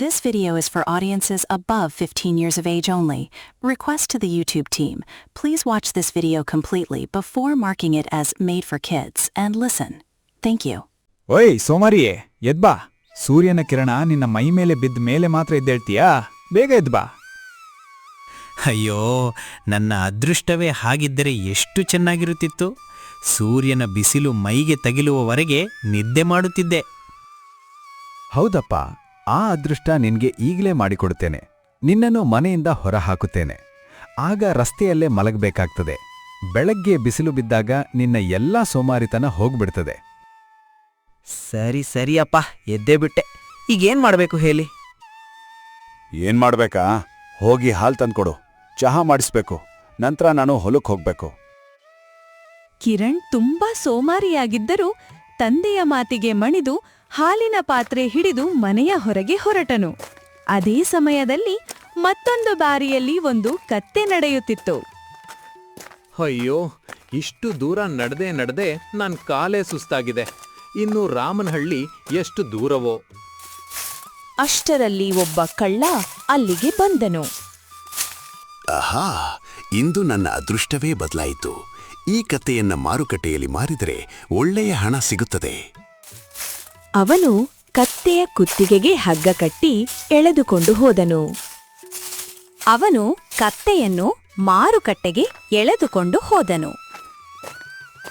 This video is for audiences above 15 years of age only. Request to the YouTube team. Please watch this video completely before marking it as made for kids and listen. Thank you. ಓಯ್ ಸೋಮಾರಿಯೇ ಎದ್ಬಾ. ಸೂರ್ಯನ ಕಿರಣ ನಿನ್ನ ಮೈ ಮೇಲೆ ಬಿದ್ದ ಮೇಲೆ ಮಾತ್ರ ಎದ್ದೇಳ್ತೀಯಾ? ಬೇಗ ಎದ್ಬಾ. ಅಯ್ಯೋ, ನನ್ನ ಅದೃಷ್ಟವೇ ಹಾಗಿದ್ದರೆ ಎಷ್ಟು ಚೆನ್ನಾಗಿರುತ್ತಿತ್ತು. ಸೂರ್ಯನ ಬಿಸಿಲು ಮೈಗೆ ತಗಿಲುವವರೆಗೆ ನಿದ್ದೆ ಮಾಡುತ್ತಿದ್ದೆ. ಹೌದಪ್ಪ, ಆ ಅದೃಷ್ಟ ನಿನ್ಗೆ ಈಗಲೇ ಮಾಡಿಕೊಡುತ್ತೇನೆ. ನಿನ್ನನ್ನು ಮನೆಯಿಂದ ಹೊರಹಾಕುತ್ತೇನೆ. ಆಗ ರಸ್ತೆಯಲ್ಲೇ ಮಲಗಬೇಕಾಗ್ತದೆ. ಬೆಳಗ್ಗೆ ಬಿಸಿಲು ಬಿದ್ದಾಗ ನಿನ್ನ ಎಲ್ಲಾ ಸೋಮಾರಿತನ ಹೋಗ್ಬಿಡ್ತದೆ. ಸರಿಯಪ್ಪ, ಎದ್ದೇ ಬಿಟ್ಟೆ. ಈಗೇನ್ ಮಾಡಬೇಕು ಹೇಳಿ? ಏನ್ ಮಾಡ್ಬೇಕಾ? ಹೋಗಿ ಹಾಲು ತಂದ್ಕೊಡು, ಚಹಾ ಮಾಡಿಸ್ಬೇಕು. ನಂತರ ನಾನು ಹೊಲಕ್ಕೆ ಹೋಗ್ಬೇಕು. ಕಿರಣ್ ತುಂಬಾ ಸೋಮಾರಿಯಾಗಿದ್ದರೂ ತಂದೆಯ ಮಾತಿಗೆ ಮಣಿದು ಹಾಲಿನ ಪಾತ್ರೆ ಹಿಡಿದು ಮನೆಯ ಹೊರಗೆ ಹೊರಟನು. ಅದೇ ಸಮಯದಲ್ಲಿ ಮತ್ತೊಂದು ಬಾರಿಯಲ್ಲಿ ಒಂದು ಕತ್ತೆ ನಡೆಯುತ್ತಿತ್ತು. ಅಯ್ಯೋ, ಇಷ್ಟು ದೂರ ನಡೆದೇ ನನ್ ಕಾಲೇ ಸುಸ್ತಾಗಿದೆ. ಇನ್ನು ರಾಮನಹಳ್ಳಿ ಎಷ್ಟು ದೂರವೋ? ಅಷ್ಟರಲ್ಲಿ ಒಬ್ಬ ಕಳ್ಳ ಅಲ್ಲಿಗೆ ಬಂದನು. ಆಹಾ, ಇಂದು ನನ್ನ ಅದೃಷ್ಟವೇ ಬದಲಾಯಿತು. ಈ ಕತ್ತೆಯನ್ನ ಮಾರುಕಟ್ಟೆಯಲ್ಲಿ ಮಾರಿದರೆ ಒಳ್ಳೆಯ ಹಣ ಸಿಗುತ್ತದೆ. ಅವನು ಕತ್ತೆಯ ಕುತ್ತಿಗೆಗೆ ಹಗ್ಗ ಕಟ್ಟಿ ಎಳೆದುಕೊಂಡು ಹೋದನು. ಅವನು ಕತ್ತೆಯನ್ನು ಮಾರುಕಟ್ಟೆಗೆ ಎಳೆದುಕೊಂಡು ಹೋದನು.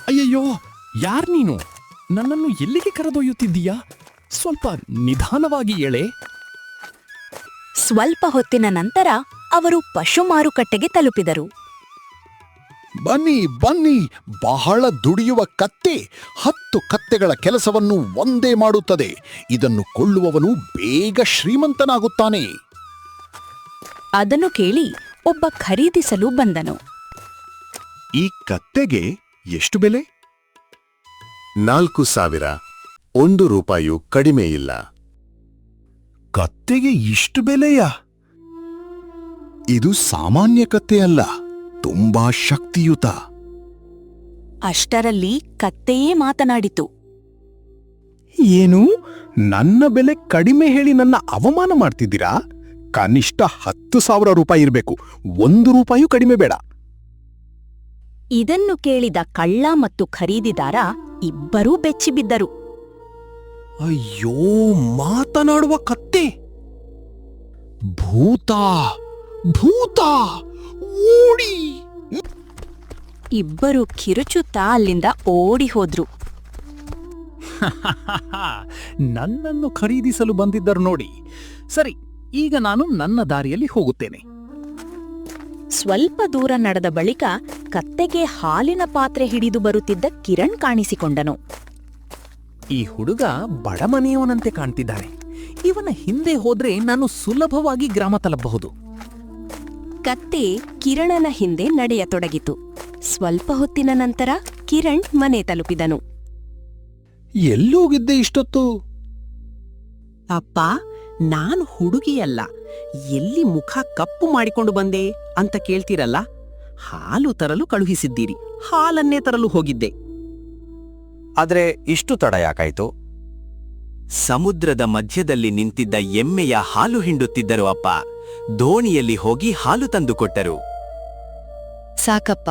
ಅಯ್ಯಯ್ಯೋ, ಯಾರ್ ನೀನು? ನನ್ನನ್ನು ಎಲ್ಲಿಗೆ ಕರೆದೊಯ್ಯುತ್ತಿದ್ದೀಯಾ? ಸ್ವಲ್ಪ ನಿಧಾನವಾಗಿ ಎಳೆ. ಸ್ವಲ್ಪ ಹೊತ್ತಿನ ನಂತರ ಅವರು ಪಶು ಮಾರುಕಟ್ಟೆಗೆ ತಲುಪಿದರು. ಬನ್ನಿ ಬನ್ನಿ, ಬಹಳ ದುಡಿಯುವ ಕತ್ತೆ 10 ಕತ್ತೆಗಳ ಕೆಲಸವನ್ನು ಒಂದೇ ಮಾಡುತ್ತದೆ. ಇದನ್ನು ಕೊಳ್ಳುವವನು ಬೇಗ ಶ್ರೀಮಂತನಾಗುತ್ತಾನೆ. ಅದನ್ನು ಕೇಳಿ ಒಬ್ಬ ಖರೀದಿಸಲು ಬಂದನು. ಈ ಕತ್ತೆಗೆ ಎಷ್ಟು ಬೆಲೆ? 4,000. 1 ರೂಪಾಯು ಕಡಿಮೆ ಇಲ್ಲ. ಕತ್ತೆಗೆ ಇಷ್ಟು ಬೆಲೆಯಾ? ಇದು ಸಾಮಾನ್ಯ ಕತ್ತೆಯಲ್ಲ, ತುಂಬಾ ಶಕ್ತಿಯುತ. ಅಷ್ಟರಲ್ಲಿ ಕತ್ತೆಯೇ ಮಾತನಾಡಿತು. ಏನು? ನನ್ನ ಬೆಲೆ ಕಡಿಮೆ ಹೇಳಿ ನನ್ನ ಅವಮಾನ ಮಾಡ್ತಿದ್ದೀರಾ? ಕನಿಷ್ಠ 10,000 ರೂಪಾಯಿ ಇರಬೇಕು. 1 ರೂಪಾಯೂ ಕಡಿಮೆ ಬೇಡ. ಇದನ್ನು ಕೇಳಿದ ಕಳ್ಳ ಮತ್ತು ಖರೀದಿದಾರ ಇಬ್ಬರೂ ಬೆಚ್ಚಿಬಿದ್ದರು. ಅಯ್ಯೋ, ಮಾತನಾಡುವ ಕತ್ತೆ! ಭೂತ ಭೂತ, ಓಡಿ! ಇಬ್ಬರು ಕಿರುಚುತ್ತಾ ಅಲ್ಲಿಂದ ಓಡಿ ಹೋದ್ರು. ನನ್ನನ್ನು ಖರೀದಿಸಲು ಬಂದಿದ್ದರು ನೋಡಿ. ಸರಿ, ಈಗ ನಾನು ನನ್ನ ದಾರಿಯಲ್ಲಿ ಹೋಗುತ್ತೇನೆ. ಸ್ವಲ್ಪ ದೂರ ನಡೆದ ಬಳಿಕ ಕತ್ತೆಗೆ ಹಾಲಿನ ಪಾತ್ರೆ ಹಿಡಿದು ಬರುತ್ತಿದ್ದ ಕಿರಣ್ ಕಾಣಿಸಿಕೊಂಡನು. ಈ ಹುಡುಗ ಬಡಮನೆಯವನಂತೆ ಕಾಣ್ತಿದ್ದಾನೆ. ಇವನ ಹಿಂದೆ ಹೋದ್ರೆ ನಾನು ಸುಲಭವಾಗಿ ಗ್ರಾಮ ತಲುಪಬಹುದು. ಕತ್ತೆ ಕಿರಣನ ಹಿಂದೆ ನಡೆಯತೊಡಗಿತು. ಸ್ವಲ್ಪ ಹೊತ್ತಿನ ನಂತರ ಕಿರಣ್ ಮನೆ ತಲುಪಿದನು. ಎಲ್ಲೋಗಿದ್ದೆ ಇಷ್ಟೊತ್ತು? ಅಪ್ಪ, ನಾನು ಹುಡುಗಿಯಲ್ಲ. ಎಲ್ಲಿ ಮುಖ ಕಪ್ಪು ಮಾಡಿಕೊಂಡು ಬಂದೆ ಅಂತ ಕೇಳ್ತೀರಲ್ಲ, ಹಾಲು ತರಲು ಕಳುಹಿಸಿದ್ದೀರಿ. ಹಾಲನ್ನೇ ತರಲು ಹೋಗಿದ್ದೆ. ಆದ್ರೆ ಇಷ್ಟು ತಡ ಯಾಕಾಯ್ತು? ಸಮುದ್ರದ ಮಧ್ಯದಲ್ಲಿ ನಿಂತಿದ್ದ ಎಮ್ಮೆಯ ಹಾಲು ಹಿಂಡುತ್ತಿದ್ದರು ಅಪ್ಪ. ದೋಣಿಯಲ್ಲಿ ಹೋಗಿ ಹಾಲು ತಂದುಕೊಟ್ಟರು. ಸಾಕಪ್ಪ,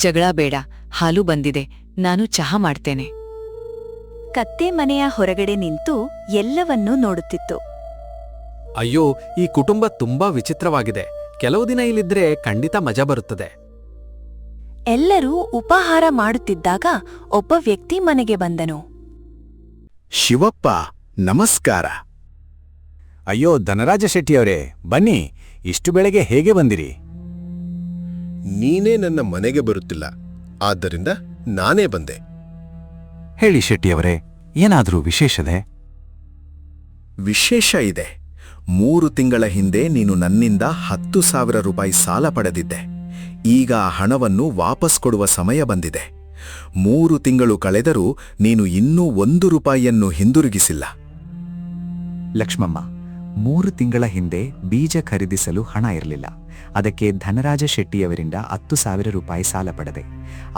ಜಗಳ ಬೇಡ. ಹಾಲು ಬಂದಿದೆ, ನಾನು ಚಹಾ ಮಾಡ್ತೇನೆ. ಕತ್ತೆ ಮನೆಯ ಹೊರಗಡೆ ನಿಂತು ಎಲ್ಲವನ್ನೂ ನೋಡುತ್ತಿತ್ತು. ಅಯ್ಯೋ, ಈ ಕುಟುಂಬ ತುಂಬಾ ವಿಚಿತ್ರವಾಗಿದೆ. ಕೆಲವು ದಿನ ಇಲ್ಲಿದ್ರೆ ಖಂಡಿತ ಮಜಾ ಬರುತ್ತದೆ. ಎಲ್ಲರೂ ಉಪಹಾರ ಮಾಡುತ್ತಿದ್ದಾಗ ಒಬ್ಬ ವ್ಯಕ್ತಿ ಮನೆಗೆ ಬಂದನು. ಶಿವಪ್ಪ, ನಮಸ್ಕಾರ. ಅಯ್ಯೋ ಧನರಾಜ ಶೆಟ್ಟಿಯವರೇ, ಬನ್ನಿ. ಇಷ್ಟು ಬೆಳಗ್ಗೆ ಹೇಗೆ ಬಂದಿರಿ? ನೀನೇ ನನ್ನ ಮನೆಗೆ ಬರುತ್ತಿಲ್ಲ, ಆದ್ದರಿಂದ ನಾನೇ ಬಂದೆ. ಹೇಳಿ ಶೆಟ್ಟಿಯವರೇ, ಏನಾದರೂ ವಿಶೇಷದೆ? ವಿಶೇಷ ಇದೆ. 3 ತಿಂಗಳ ಹಿಂದೆ ನೀನು ನನ್ನಿಂದ 10,000 ರೂಪಾಯಿ ಸಾಲ ಪಡೆದಿದ್ದೆ. ಈಗ ಆ ಹಣವನ್ನು ವಾಪಸ್ ಕೊಡುವ ಸಮಯ ಬಂದಿದೆ. 3 ತಿಂಗಳು ಕಳೆದರೂ ನೀನು ಇನ್ನೂ 1 ರೂಪಾಯಿಯನ್ನು ಹಿಂದಿರುಗಿಸಿಲ್ಲ. ಲಕ್ಷ್ಮಮ್ಮ, 3 ತಿಂಗಳ ಹಿಂದೆ ಬೀಜ ಖರೀದಿಸಲು ಹಣ ಇರಲಿಲ್ಲ. ಅದಕ್ಕೆ ಧನರಾಜ ಶೆಟ್ಟಿಯವರಿಂದ 10,000 ರೂಪಾಯಿ ಸಾಲ ಪಡೆದೆ.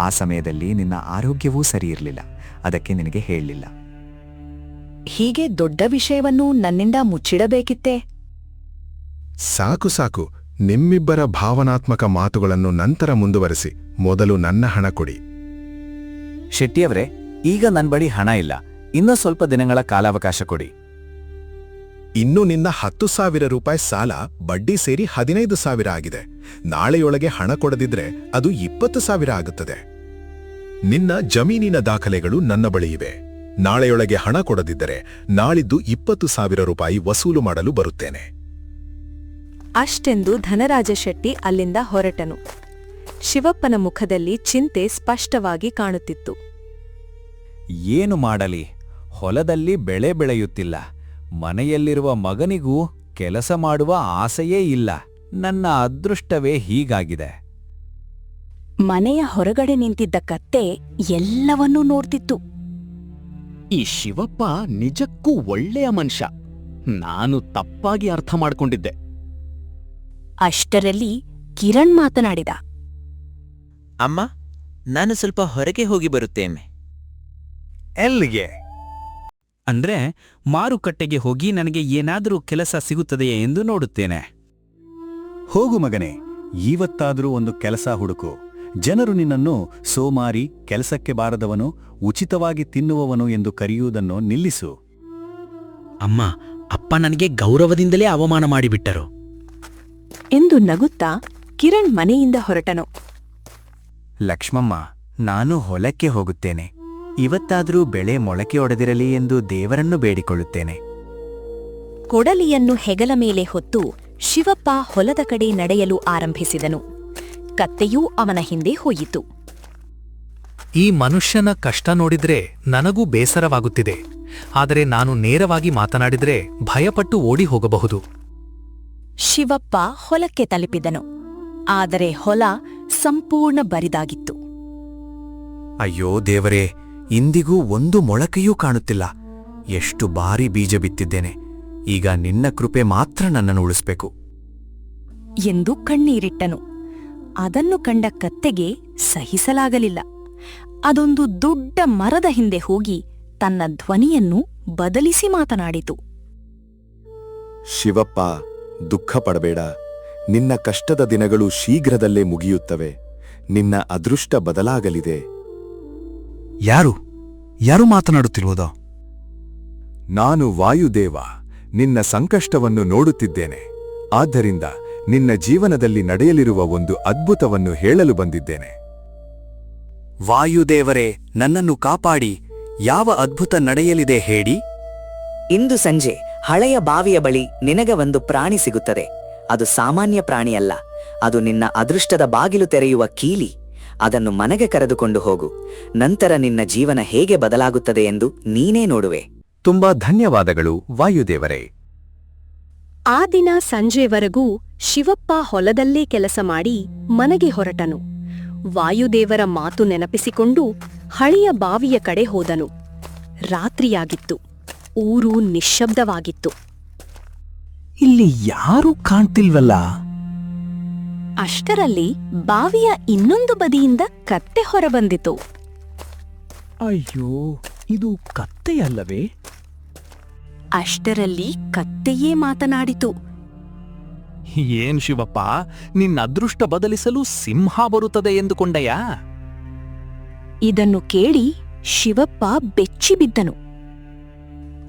ಆ ಸಮಯದಲ್ಲಿ ನಿನ್ನ ಆರೋಗ್ಯವೂ ಸರಿಯಿರಲಿಲ್ಲ. ಅದಕ್ಕೆ ನಿನಗೆ ಹೇಳಲಿಲ್ಲ. ಹೀಗೆ ದೊಡ್ಡ ವಿಷಯವನ್ನು ನನ್ನಿಂದ ಮುಚ್ಚಿಡಬೇಕಿತ್ತೆ? ಸಾಕು ಸಾಕು, ನಿಮ್ಮಿಬ್ಬರ ಭಾವನಾತ್ಮಕ ಮಾತುಗಳನ್ನು ನಂತರ ಮುಂದುವರೆಸಿ. ಮೊದಲು ನನ್ನ ಹಣ ಕೊಡಿ. ಶೆಟ್ಟಿಯವರೇ, ಈಗ ನನ್ನ ಬಳಿ ಹಣ ಇಲ್ಲ. ಇನ್ನೂ ಸ್ವಲ್ಪ ದಿನಗಳ ಕಾಲಾವಕಾಶ ಕೊಡಿ. ಇನ್ನು ನಿನ್ನ 10,000 ರೂಪಾಯಿ ಸಾಲ ಬಡ್ಡಿ ಸೇರಿ 15,000 ಆಗಿದೆ. ನಾಳೆಯೊಳಗೆ ಹಣ ಕೊಡದಿದ್ರೆ ಅದು 20,000 ಆಗುತ್ತದೆ. ನಿನ್ನ ಜಮೀನಿನ ದಾಖಲೆಗಳು ನನ್ನ ಬಳಿ ಇವೆ. ನಾಳೆಯೊಳಗೆ ಹಣ ಕೊಡದಿದ್ದರೆ ನಾಳಿದ್ದು 20,000 ರೂಪಾಯಿ ವಸೂಲು ಮಾಡಲು ಬರುತ್ತೇನೆ. ಅಷ್ಟೆಂದು ಧನರಾಜ ಶೆಟ್ಟಿ ಅಲ್ಲಿಂದ ಹೊರಟನು. ಶಿವಪ್ಪನ ಮುಖದಲ್ಲಿ ಚಿಂತೆ ಸ್ಪಷ್ಟವಾಗಿ ಕಾಣುತ್ತಿತ್ತು. ಏನು ಮಾಡಲಿ, ಹೊಲದಲ್ಲಿ ಬೆಳೆ ಬೆಳೆಯುತ್ತಿಲ್ಲ. ಮನೆಯಲ್ಲಿರುವ ಮಗನಿಗೂ ಕೆಲಸ ಮಾಡುವ ಆಸೆಯೇ ಇಲ್ಲ. ನನ್ನ ಅದೃಷ್ಟವೇ ಹೀಗಾಗಿದೆ. ಮನೆಯ ಹೊರಗಡೆ ನಿಂತಿದ್ದ ಕತ್ತೆ ಎಲ್ಲವನ್ನೂ ನೋಡ್ತಿತ್ತು. ಈ ಶಿವಪ್ಪ ನಿಜಕ್ಕೂ ಒಳ್ಳೆಯ ಮನುಷ್ಯ. ನಾನು ತಪ್ಪಾಗಿ ಅರ್ಥ ಮಾಡ್ಕೊಂಡಿದ್ದೆ. ಅಷ್ಟರಲ್ಲಿ ಕಿರಣ್ ಮಾತನಾಡಿದ. ಅಮ್ಮ, ನಾನು ಸ್ವಲ್ಪ ಹೊರಗೆ ಹೋಗಿ ಬರುತ್ತೇನೆ. ಎಲ್ಲಿಗೆ? ಅಂದ್ರೆ ಮಾರುಕಟ್ಟೆಗೆ ಹೋಗಿ ನನಗೆ ಏನಾದರೂ ಕೆಲಸ ಸಿಗುತ್ತದೆಯೇ ಎಂದು ನೋಡುತ್ತೇನೆ. ಹೋಗು ಮಗನೇ, ಇವತ್ತಾದರೂ ಒಂದು ಕೆಲಸ ಹುಡುಕು. ಜನರು ನಿನ್ನನ್ನು ಸೋಮಾರಿ, ಕೆಲಸಕ್ಕೆ ಬಾರದವನು, ಉಚಿತವಾಗಿ ತಿನ್ನುವವನು ಎಂದು ಕರೆಯುವುದನ್ನು ನಿಲ್ಲಿಸು. ಅಮ್ಮ, ಅಪ್ಪ ನನಗೆ ಗೌರವದಿಂದಲೇ ಅವಮಾನ ಮಾಡಿಬಿಟ್ಟರು ಎಂದು ನಗುತ್ತಾ ಕಿರಣ್ ಮನೆಯಿಂದ ಹೊರಟನು. ಲಕ್ಷ್ಮಮ್ಮ, ನಾನು ಹೊಲಕ್ಕೆ ಹೋಗುತ್ತೇನೆ. ಇವತ್ತಾದರೂ ಬೆಳೆ ಮೊಳಕೆ ಒಡೆದಿರಲಿ ಎಂದು ದೇವರನ್ನು ಬೇಡಿಕೊಳ್ಳುತ್ತೇನೆ. ಕೊಡಲಿಯನ್ನು ಹೆಗಲ ಮೇಲೆ ಹೊತ್ತು ಶಿವಪ್ಪ ಹೊಲದ ಕಡೆ ನಡೆಯಲು ಆರಂಭಿಸಿದನು. ಕತ್ತೆಯೂ ಅವನ ಹಿಂದೆ ಹೋಯಿತು. ಈ ಮನುಷ್ಯನ ಕಷ್ಟ ನೋಡಿದ್ರೆ ನನಗೂ ಬೇಸರವಾಗುತ್ತಿದೆ. ಆದರೆ ನಾನು ನೇರವಾಗಿ ಮಾತನಾಡಿದ್ರೆ ಭಯಪಟ್ಟು ಓಡಿ ಹೋಗಬಹುದು. ಶಿವಪ್ಪ ಹೊಲಕ್ಕೆ ತಲುಪಿದನು. ಆದರೆ ಹೊಲ ಸಂಪೂರ್ಣ ಬರಿದಾಗಿತ್ತು. ಅಯ್ಯೋ ದೇವರೇ, ಇಂದಿಗೂ ಒಂದು ಮೊಳಕೆಯೂ ಕಾಣುತ್ತಿಲ್ಲ. ಎಷ್ಟು ಬಾರಿ ಬೀಜ ಬಿತ್ತಿದ್ದೇನೆ. ಈಗ ನಿನ್ನ ಕೃಪೆ ಮಾತ್ರ ನನ್ನನ್ನು ಉಳಿಸ್ಬೇಕು ಎಂದು ಕಣ್ಣೀರಿಟ್ಟನು. ಅದನ್ನು ಕಂಡ ಕತ್ತೆಗೆ ಸಹಿಸಲಾಗಲಿಲ್ಲ. ಅದೊಂದು ದೊಡ್ಡ ಮರದ ಹಿಂದೆ ಹೋಗಿ ತನ್ನ ಧ್ವನಿಯನ್ನು ಬದಲಿಸಿ ಮಾತನಾಡಿತು. ಶಿವಪ್ಪ, ದುಃಖ ಪಡಬೇಡ. ನಿನ್ನ ಕಷ್ಟದ ದಿನಗಳು ಶೀಘ್ರದಲ್ಲೇ ಮುಗಿಯುತ್ತವೆ. ನಿನ್ನ ಅದೃಷ್ಟ ಬದಲಾಗಲಿದೆ. ಯಾರು ಮಾತನಾಡುತ್ತಿರುವುದೋ? ನಾನು ವಾಯುದೇವ, ನಿನ್ನ ಸಂಕಷ್ಟವನ್ನು ನೋಡುತ್ತಿದ್ದೇನೆ. ಆದ್ದರಿಂದ ನಿನ್ನ ಜೀವನದಲ್ಲಿ ನಡೆಯಲಿರುವ ಒಂದು ಅದ್ಭುತವನ್ನು ಹೇಳಲು ಬಂದಿದ್ದೇನೆ. ವಾಯುದೇವರೇ, ನನ್ನನ್ನು ಕಾಪಾಡಿ. ಯಾವ ಅದ್ಭುತ ನಡೆಯಲಿದೆ ಹೇಳಿ? ಇಂದು ಸಂಜೆ ಹಳೆಯ ಬಾವಿಯ ಬಳಿ ನಿನಗೆ ಒಂದು ಪ್ರಾಣಿ ಸಿಗುತ್ತದೆ. ಅದು ಸಾಮಾನ್ಯ ಪ್ರಾಣಿಯಲ್ಲ. ಅದು ನಿನ್ನ ಅದೃಷ್ಟದ ಬಾಗಿಲು ತೆರೆಯುವ ಕೀಲಿ. ಅದನ್ನು ಮನೆಗೆ ಕರೆದುಕೊಂಡು ಹೋಗು. ನಂತರ ನಿನ್ನ ಜೀವನ ಹೇಗೆ ಬದಲಾಗುತ್ತದೆ ಎಂದು ನೀನೇ ನೋಡುವೆ. ತುಂಬಾ ಧನ್ಯವಾದಗಳು ವಾಯುದೇವರೇ. ಆ ದಿನ ಸಂಜೆವರೆಗೂ ಶಿವಪ್ಪ ಹೊಲದಲ್ಲೇ ಕೆಲಸ ಮಾಡಿ ಮನೆಗೆ ಹೊರಟನು. ವಾಯುದೇವರ ಮಾತು ನೆನಪಿಸಿಕೊಂಡು ಹಳೆಯ ಬಾವಿಯ ಕಡೆ ಹೋದನು. ರಾತ್ರಿಯಾಗಿತ್ತು. ಊರು ನಿಶ್ಶಬ್ದವಾಗಿತ್ತು. ಇಲ್ಲಿ ಯಾರೂ ಕಾಣ್ತಿಲ್ವಲ್ಲ? ಅಷ್ಟರಲ್ಲಿ ಬಾವಿಯ ಇನ್ನೊಂದು ಬದಿಯಿಂದ ಕತ್ತೆ ಹೊರಬಂದಿತು. ಅಯ್ಯೋ, ಇದು ಕತ್ತೆಯಲ್ಲವೇ? ಅಷ್ಟರಲ್ಲಿ ಕತ್ತೆಯೇ ಮಾತನಾಡಿತು. ಏನ್ ಶಿವಪ್ಪ, ನಿನ್ನ ಅದೃಷ್ಟ ಬದಲಿಸಲು ಸಿಂಹ ಬರುತ್ತದೆ ಎಂದುಕೊಂಡೆಯಾ? ಇದನ್ನು ಕೇಳಿ ಶಿವಪ್ಪ ಬೆಚ್ಚಿಬಿದ್ದನು.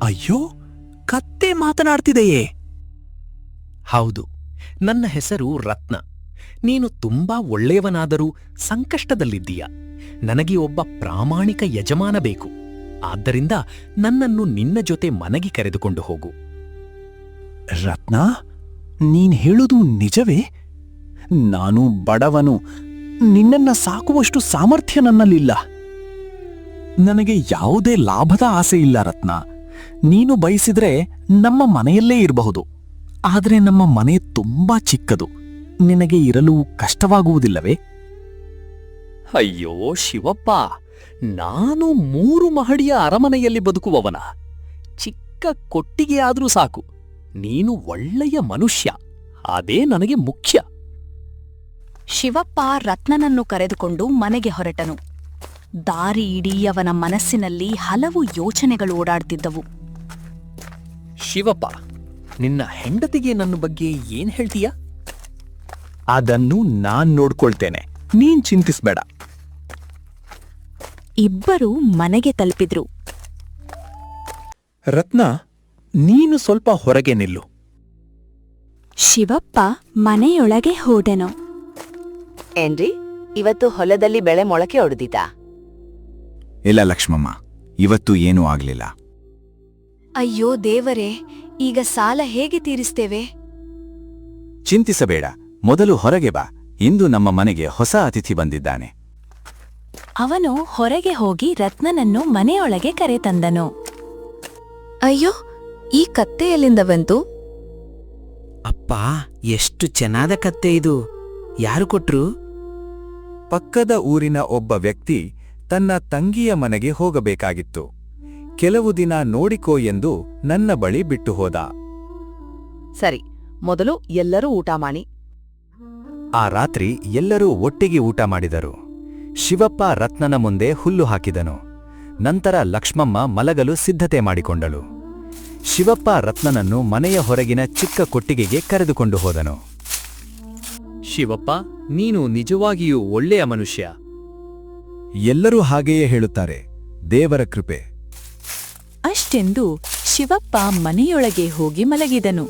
ಅಯ್ಯೋ, ಕತ್ತೆ ಮಾತನಾಡ್ತಿದೆಯೇ? ಹೌದು, ನನ್ನ ಹೆಸರು ರತ್ನ. ನೀನು ತುಂಬಾ ಒಳ್ಳೆಯವನಾದರೂ ಸಂಕಷ್ಟದಲ್ಲಿದ್ದೀಯ. ನನಗೆ ಒಬ್ಬ ಪ್ರಾಮಾಣಿಕ ಯಜಮಾನ ಬೇಕು. ಆದ್ದರಿಂದ ನನ್ನನ್ನು ನಿನ್ನ ಜೊತೆ ಮನೆಗೆ ಕರೆದುಕೊಂಡು ಹೋಗು. ರತ್ನ, ನೀನ್ ಹೇಳುವುದು ನಿಜವೇ? ನಾನು ಬಡವನು. ನಿನ್ನನ್ನ ಸಾಕುವಷ್ಟು ಸಾಮರ್ಥ್ಯ ನನ್ನಲ್ಲಿಲ್ಲ. ನನಗೆ ಯಾವುದೇ ಲಾಭದ ಆಸೆ ಇಲ್ಲ ರತ್ನ. ನೀನು ಬಯಸಿದ್ರೆ ನಮ್ಮ ಮನೆಯಲ್ಲೇ ಇರಬಹುದು. ಆದರೆ ನಮ್ಮ ಮನೆ ತುಂಬಾ ಚಿಕ್ಕದು. ನಿನಗೆ ಇರಲು ಕಷ್ಟವಾಗುವುದಿಲ್ಲವೇ? ಅಯ್ಯೋ ಶಿವಪ್ಪ, ನಾನು 3 ಮಹಡಿಯ ಅರಮನೆಯಲ್ಲಿ ಬದುಕುವವನ. ಚಿಕ್ಕ ಕೊಟ್ಟಿಗೆ ಆದ್ರೂ ಸಾಕು. ನೀನು ಒಳ್ಳೆಯ ಮನುಷ್ಯ, ಅದೇ ನನಗೆ ಮುಖ್ಯ. ಶಿವಪ್ಪ ರತ್ನನನ್ನು ಕರೆದುಕೊಂಡು ಮನೆಗೆ ಹೊರಟನು. ದಾರಿ ಇಡೀ ಅವನ ಮನಸ್ಸಿನಲ್ಲಿ ಹಲವು ಯೋಚನೆಗಳು ಓಡಾಡ್ತಿದ್ದವು. ಶಿವಪ್ಪ, ನಿನ್ನ ಹೆಂಡತಿಗೆ ನನ್ನ ಬಗ್ಗೆ ಏನ್ ಹೇಳ್ತೀಯ? ಅದನ್ನು ನಾನ್ ನೋಡ್ಕೊಳ್ತೇನೆ, ನೀನ್ ಚಿಂತಿಸ್ಬೇಡ. ಇಬ್ಬರೂ ಮನೆಗೆ ತಲುಪಿದ್ರು. ರತ್ನ, ನೀನು ಸ್ವಲ್ಪ ಹೊರಗೆ ನಿಲ್ಲು. ಶಿವಪ್ಪ ಮನೆಯೊಳಗೆ ಹೋದೆನು. ಏನ್ರಿ, ಇವತ್ತು ಹೊಲದಲ್ಲಿ ಬೆಳೆ ಮೊಳಕೆ ಹೊಡೆದಿತಾ? ಇಲ್ಲ ಲಕ್ಷ್ಮಮ್ಮ, ಇವತ್ತು ಏನೂ ಆಗ್ಲಿಲ್ಲ. ಅಯ್ಯೋ ದೇವರೇ, ಈಗ ಸಾಲ ಹೇಗೆ ತೀರಿಸ್ತೇವೆ? ಚಿಂತಿಸಬೇಡ, ಮೊದಲು ಹೊರಗೆ ಬಾ. ಇಂದು ನಮ್ಮ ಮನೆಗೆ ಹೊಸ ಅತಿಥಿ ಬಂದಿದ್ದಾನೆ. ಅವನು ಹೊರಗೆ ಹೋಗಿ ರತ್ನನನ್ನು ಮನೆಯೊಳಗೆ ಕರೆತಂದನು. ಅಯ್ಯೋ, ಈ ಕತ್ತೆ ಎಲ್ಲಿಂದ ಬಂತು? ಅಪ್ಪ, ಎಷ್ಟು ಚೆನ್ನಾದ ಕತ್ತೆ ಇದು. ಯಾರು ಕೊಟ್ರು? ಪಕ್ಕದ ಊರಿನ ಒಬ್ಬ ವ್ಯಕ್ತಿ ತನ್ನ ತಂಗಿಯ ಮನೆಗೆ ಹೋಗಬೇಕಾಗಿತ್ತು. ಕೆಲವು ದಿನ ನೋಡಿಕೋ ಎಂದು ನನ್ನ ಬಳಿ ಬಿಟ್ಟು ಹೋದ. ಸರಿ, ಮೊದಲು ಎಲ್ಲರೂ ಊಟ ಮಾಡಿ. ಆ ರಾತ್ರಿ ಎಲ್ಲರೂ ಒಟ್ಟಿಗೆ ಊಟ ಮಾಡಿದರು. ಶಿವಪ್ಪ ರತ್ನನ ಮುಂದೆ ಹುಲ್ಲು ಹಾಕಿದನು. ನಂತರ ಲಕ್ಷ್ಮಮ್ಮ ಮಲಗಲು ಸಿದ್ಧತೆ ಮಾಡಿಕೊಂಡಳು. ಶಿವಪ್ಪ ರತ್ನನನ್ನು ಮನೆಯ ಹೊರಗಿನ ಚಿಕ್ಕ ಕೊಟ್ಟಿಗೆಗೆ ಕರೆದುಕೊಂಡು ಹೋದನು. ಶಿವಪ್ಪ, ನೀನು ನಿಜವಾಗಿಯೂ ಒಳ್ಳೆಯ ಮನುಷ್ಯ. ಎಲ್ಲರೂ ಹಾಗೆಯೇ ಹೇಳುತ್ತಾರೆ, ದೇವರ ಕೃಪೆ. ಅಷ್ಟೆಂದು ಶಿವಪ್ಪ ಮನೆಯೊಳಗೆ ಹೋಗಿ ಮಲಗಿದನು.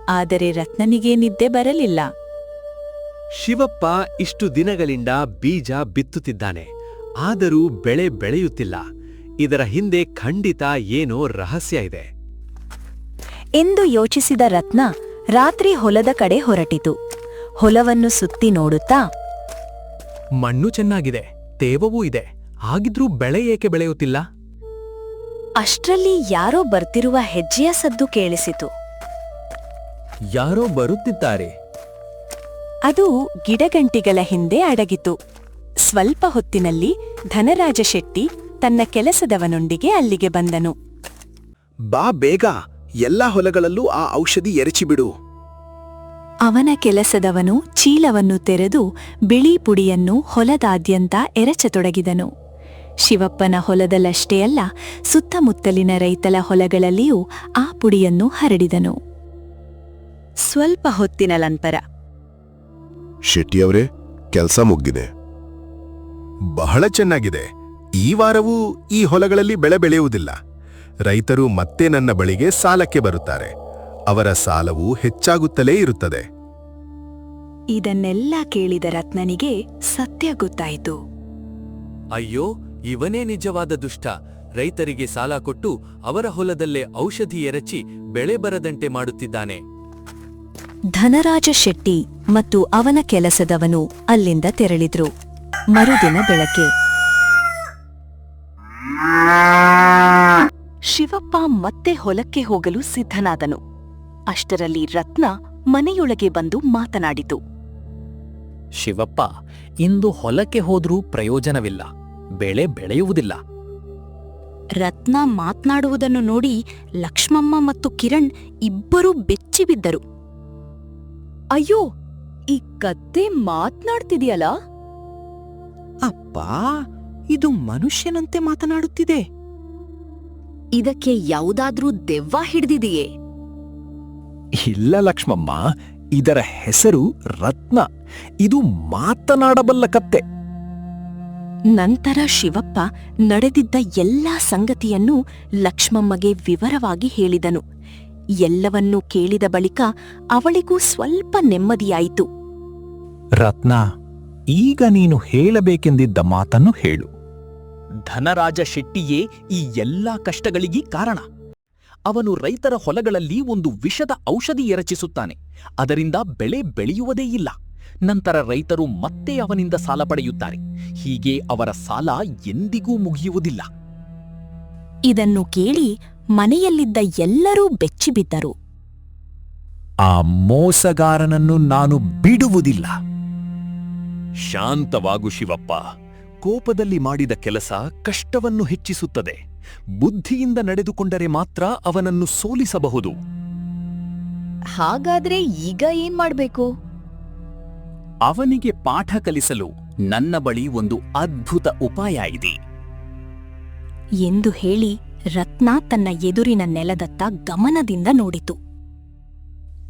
ಆದರೆ ರತ್ನನಿಗೆ ನಿದ್ದೆ ಬರಲಿಲ್ಲ. ಶಿವಪ್ಪ ಇಷ್ಟು ದಿನಗಳಿಂದ ಬೀಜ ಬಿತ್ತುತ್ತಿದ್ದಾನೆ, ಆದರೂ ಬೆಳೆ ಬೆಳೆಯುತ್ತಿಲ್ಲ. ಇದರ ಹಿಂದೆ ಖಂಡಿತ ಏನೋ ರಹಸ್ಯ ಇದೆ ಎಂದು ಯೋಚಿಸಿದ ರತ್ನ ರಾತ್ರಿ ಹೊಲದ ಕಡೆ ಹೊರಟಿತು. ಹೊಲವನ್ನು ಸುತ್ತಿ ನೋಡುತ್ತಾ, ಮಣ್ಣು ಚೆನ್ನಾಗಿದೆ, ತೇವವೂ ಇದೆ, ಹಾಗಿದ್ರೂ ಬೆಳೆ ಏಕೆ ಬೆಳೆಯುತ್ತಿಲ್ಲ? ಅಷ್ಟ್ರಲ್ಲಿ ಯಾರೋ ಬರ್ತಿರುವ ಹೆಜ್ಜೆಯ ಸದ್ದು ಕೇಳಿಸಿತು. ಯಾರೋ ಬರುತ್ತಿದ್ದಾರೆ. ಅದು ಗಿಡಗಂಟಿಗಳ ಹಿಂದೆ ಅಡಗಿತು. ಸ್ವಲ್ಪ ಹೊತ್ತಿನಲ್ಲಿ ಧನರಾಜ ಶೆಟ್ಟಿ ತನ್ನ ಕೆಲಸದವನೊಂದಿಗೆ ಅಲ್ಲಿಗೆ ಬಂದನು. ಬಾ ಬೇಗ, ಎಲ್ಲಾ ಹೊಲಗಳಲ್ಲೂ ಆ ಔಷಧಿ ಎರಚಿಬಿಡು. ಅವನ ಕೆಲಸದವನು ಚೀಲವನ್ನು ತೆರೆದು ಬಿಳಿ ಪುಡಿಯನ್ನು ಹೊಲದಾದ್ಯಂತ ಎರಚತೊಡಗಿದನು. ಶಿವಪ್ಪನ ಹೊಲದಲ್ಲಷ್ಟೇ ಅಲ್ಲ, ಸುತ್ತಮುತ್ತಲಿನ ರೈತರ ಹೊಲಗಳಲ್ಲಿಯೂ ಆ ಪುಡಿಯನ್ನು ಹರಡಿದನು. ಸ್ವಲ್ಪ ಹೊತ್ತಿನ ನಂತರ, ಶೆಟ್ಟಿಯವರೇ, ಕೆಲಸ ಮುಗ್ಗಿದೆ. ಬಹಳ ಚೆನ್ನಾಗಿದೆ. ಈ ವಾರವೂ ಈ ಹೊಲಗಳಲ್ಲಿ ಬೆಳೆ ಬೆಳೆಯುವುದಿಲ್ಲ. ರೈತರು ಮತ್ತೆ ನನ್ನ ಬಳಿಗೆ ಸಾಲಕ್ಕೆ ಬರುತ್ತಾರೆ. ಅವರ ಸಾಲವು ಹೆಚ್ಚಾಗುತ್ತಲೇ ಇರುತ್ತದೆ. ಇದನ್ನೆಲ್ಲ ಕೇಳಿದ ರತ್ನನಿಗೆ ಸತ್ಯ ಗೊತ್ತಾಯಿತು. ಅಯ್ಯೋ, ಇವನೇ ನಿಜವಾದ ದುಷ್ಟ. ರೈತರಿಗೆ ಸಾಲ ಕೊಟ್ಟು ಅವರ ಹೊಲದಲ್ಲೇ ಔಷಧಿ ಎರಚಿ ಬೆಳೆ ಬರದಂತೆ ಮಾಡುತ್ತಿದ್ದಾನೆ. ಧನರಾಜ ಶೆಟ್ಟಿ ಮತ್ತು ಅವನ ಕೆಲಸದವನು ಅಲ್ಲಿಂದ ತೆರಳಿದ್ರು. ಮರುದಿನ ಬೆಳಗ್ಗೆ ಶಿವಪ್ಪ ಮತ್ತೆ ಹೊಲಕ್ಕೆ ಹೋಗಲು ಸಿದ್ಧನಾದನು. ಅಷ್ಟರಲ್ಲಿ ರತ್ನ ಮನೆಯೊಳಗೆ ಬಂದು ಮಾತನಾಡಿತು. ಶಿವಪ್ಪ, ಇಂದು ಹೊಲಕ್ಕೆ ಹೋದ್ರೂ ಪ್ರಯೋಜನವಿಲ್ಲ, ಬೆಳೆ ಬೆಳೆಯುವುದಿಲ್ಲ. ರತ್ನ ಮಾತ್ನಾಡುವುದನ್ನು ನೋಡಿ ಲಕ್ಷ್ಮಮ್ಮ ಮತ್ತು ಕಿರಣ್ ಇಬ್ಬರೂ ಬೆಚ್ಚಿಬಿದ್ದರು. ಅಯ್ಯೋ, ಈ ಕತ್ತೆ ಮಾತ್ನಾಡ್ತಿದೆಯಲ್ಲ? ಅಪ್ಪ, ಇದು ಮನುಷ್ಯನಂತೆ ಮಾತನಾಡುತ್ತಿದೆ. ಇದಕ್ಕೆ ಯಾವುದಾದ್ರೂ ದೆವ್ವ ಹಿಡಿದಿದೆಯೇ? ಇಲ್ಲ ಲಕ್ಷ್ಮಮ್ಮ, ಇದರ ಹೆಸರು ರತ್ನ. ಇದು ಮಾತನಾಡಬಲ್ಲ ಕತ್ತೆ. ನಂತರ ಶಿವಪ್ಪ ನಡೆದಿದ್ದ ಎಲ್ಲಾ ಸಂಗತಿಯನ್ನು ಲಕ್ಷ್ಮಮ್ಮಗೆ ವಿವರವಾಗಿ ಹೇಳಿದನು. ಎಲ್ಲವನ್ನೂ ಕೇಳಿದ ಬಳಿಕ ಅವಳಿಗೂ ಸ್ವಲ್ಪ ನೆಮ್ಮದಿಯಾಯಿತು. ರತ್ನ, ಈಗ ನೀನು ಹೇಳಬೇಕೆಂದಿದ್ದ ಮಾತನ್ನು ಹೇಳು. ಧನರಾಜ ಶೆಟ್ಟಿಯೇ ಈ ಎಲ್ಲಾ ಕಷ್ಟಗಳಿಗೀ ಕಾರಣ. ಅವನು ರೈತರ ಹೊಲಗಳಲ್ಲಿ ಒಂದು ವಿಷದ ಔಷಧಿ ಎರಚಿಸುತ್ತಾನೆ. ಅದರಿಂದ ಬೆಳೆ ಬೆಳೆಯುವುದೇ ಇಲ್ಲ. ನಂತರ ರೈತರು ಮತ್ತೆ ಅವನಿಂದ ಸಾಲ ಪಡೆಯುತ್ತಾರೆ. ಹೀಗೆ ಅವರ ಸಾಲ ಎಂದಿಗೂ ಮುಗಿಯುವುದಿಲ್ಲ. ಇದನ್ನು ಕೇಳಿ ಮನೆಯಲ್ಲಿದ್ದ ಎಲ್ಲರೂ ಬೆಚ್ಚಿಬಿದ್ದರು. ಆ ಮೋಸಗಾರನನ್ನು ನಾನು ಬಿಡುವುದಿಲ್ಲ. ಶಾಂತವಾಗು ಶಿವಪ್ಪ. ಕೋಪದಲ್ಲಿ ಮಾಡಿದ ಕೆಲಸ ಕಷ್ಟವನ್ನು ಹೆಚ್ಚಿಸುತ್ತದೆ. ಬುದ್ಧಿಯಿಂದ ನಡೆದುಕೊಂಡರೆ ಮಾತ್ರ ಅವನನ್ನು ಸೋಲಿಸಬಹುದು. ಹಾಗಾದ್ರೆ ಈಗ ಏನ್ ಮಾಡ್ಬೇಕು? ಅವನಿಗೆ ಪಾಠ ಕಲಿಸಲು ನನ್ನ ಬಳಿ ಒಂದು ಅದ್ಭುತ ಉಪಾಯ ಇದೆ ಎಂದು ಹೇಳಿ ರತ್ನ ತನ್ನ ಎದುರಿನ ನೆಲದತ್ತ ಗಮನದಿಂದ ನೋಡಿತು.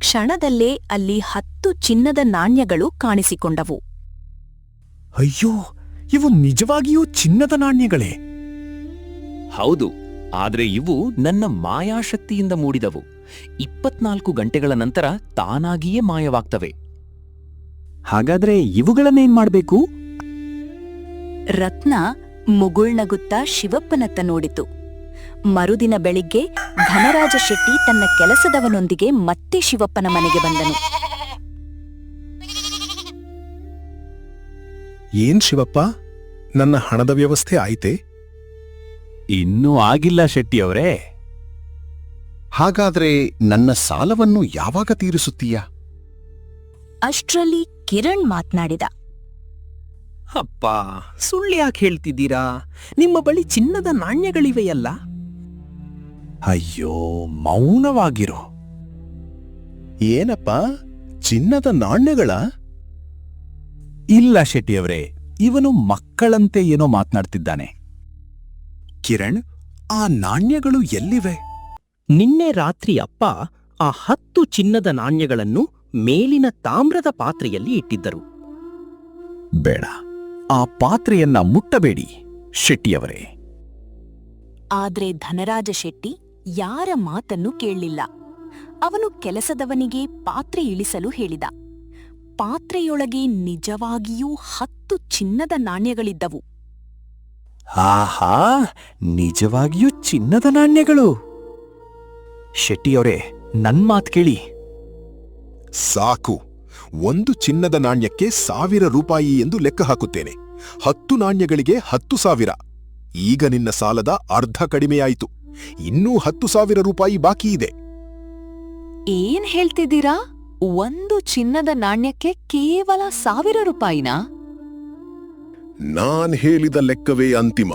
ಕ್ಷಣದಲ್ಲೇ ಅಲ್ಲಿ 10 ಚಿನ್ನದ ನಾಣ್ಯಗಳು ಕಾಣಿಸಿಕೊಂಡವು. ಅಯ್ಯೋ, ಇವು ನಿಜವಾಗಿಯೂ ಚಿನ್ನದ ನಾಣ್ಯಗಳೇ? ಹೌದು, ಆದ್ರೆ ಇವು ನನ್ನ ಮಾಯಾಶಕ್ತಿಯಿಂದ ಮೂಡಿದವು. 24 ಗಂಟೆಗಳ ನಂತರ ತಾನಾಗಿಯೇ ಮಾಯವಾಗ್ತವೆ. ಹಾಗಾದ್ರೆ ಇವುಗಳನ್ನೇನ್ ಮಾಡ್ಬೇಕು? ರತ್ನ ಮುಗುಳ್ನಗುತ್ತಾ ಶಿವಪ್ಪನತ್ತ ನೋಡಿತು. ಮರುದಿನ ಬೆಳಿಗ್ಗೆ ಧನರಾಜ ಶೆಟ್ಟಿ ತನ್ನ ಕೆಲಸದವನೊಂದಿಗೆ ಮತ್ತೆ ಶಿವಪ್ಪನ ಮನೆಗೆ ಬಂದನು. ಏನ್ ಶಿವಪ್ಪ, ನನ್ನ ಹಣದ ವ್ಯವಸ್ಥೆ ಆಯ್ತೆ? ಇನ್ನೂ ಆಗಿಲ್ಲ ಶೆಟ್ಟಿಯವರೇ. ಹಾಗಾದ್ರೆ ನನ್ನ ಸಾಲವನ್ನು ಯಾವಾಗ ತೀರಿಸುತ್ತೀಯ? ಅಷ್ಟ್ರಲ್ಲಿ ಕಿರಣ್ ಮಾತ್ನಾಡಿದ. ಅಪ್ಪ, ಸುಳ್ಳ್ಯಾಕೆ ಹೇಳ್ತಿದ್ದೀರಾ? ನಿಮ್ಮ ಬಳಿ ಚಿನ್ನದ ನಾಣ್ಯಗಳಿವೆಯಲ್ಲ? ಅಯ್ಯೋ, ಮೌನವಾಗಿರೋ. ಏನಪ್ಪ, ಚಿನ್ನದ ನಾಣ್ಯಗಳ? ಇಲ್ಲ ಶೆಟ್ಟಿಯವರೇ, ಇವನು ಮಕ್ಕಳಂತೆ ಏನೋ ಮಾತನಾಡ್ತಿದ್ದಾನೆ. ಕಿರಣ್, ಆ ನಾಣ್ಯಗಳು ಎಲ್ಲಿವೆ? ನಿನ್ನೆ ರಾತ್ರಿ ಅಪ್ಪ ಆ 10 ಚಿನ್ನದ ನಾಣ್ಯಗಳನ್ನು ಮೇಲಿನ ತಾಮ್ರದ ಪಾತ್ರೆಯಲ್ಲಿ ಇಟ್ಟಿದ್ದರು. ಬೇಡ, ಆ ಪಾತ್ರೆಯನ್ನ ಮುಟ್ಟಬೇಡಿ ಶೆಟ್ಟಿಯವರೇ. ಆದ್ರೆ ಧನರಾಜ ಶೆಟ್ಟಿ ಯಾರ ಮಾತನ್ನು ಕೇಳಲಿಲ್ಲ. ಅವನು ಕೆಲಸದವನಿಗೆ ಪಾತ್ರೆ ಇಳಿಸಲು ಹೇಳಿದ. ಪಾತ್ರೆಯೊಳಗೆ ನಿಜವಾಗಿಯೂ 10 ಚಿನ್ನದ ನಾಣ್ಯಗಳಿದ್ದವು. ಆಹಾ, ನಿಜವಾಗಿಯೂ ಚಿನ್ನದ ನಾಣ್ಯಗಳು. ಶೆಟ್ಟಿಯವರೇ, ನನ್ ಮಾತ್ ಕೇಳಿ. ಸಾಕು, ಒಂದು ಚಿನ್ನದ ನಾಣ್ಯಕ್ಕೆ 1000 ರೂಪಾಯಿ ಎಂದು ಲೆಕ್ಕ ಹಾಕುತ್ತೇನೆ. 10 ನಾಣ್ಯಗಳಿಗೆ 10,000. ಈಗ ನಿನ್ನ ಸಾಲದ ಅರ್ಧ ಕಡಿಮೆಯಾಯಿತು. ಇನ್ನೂ 10,000 ರೂಪಾಯಿ ಬಾಕಿ ಇದೆ. ಏನ್ ಹೇಳ್ತಿದ್ದೀರಾ? ಒಂದು ಚಿನ್ನದ ನಾಣ್ಯಕ್ಕೆ ಕೇವಲ 1000 ರೂಪಾಯಿನಾ? ನಾನ್ ಹೇಳಿದ ಲೆಕ್ಕವೇ ಅಂತಿಮ.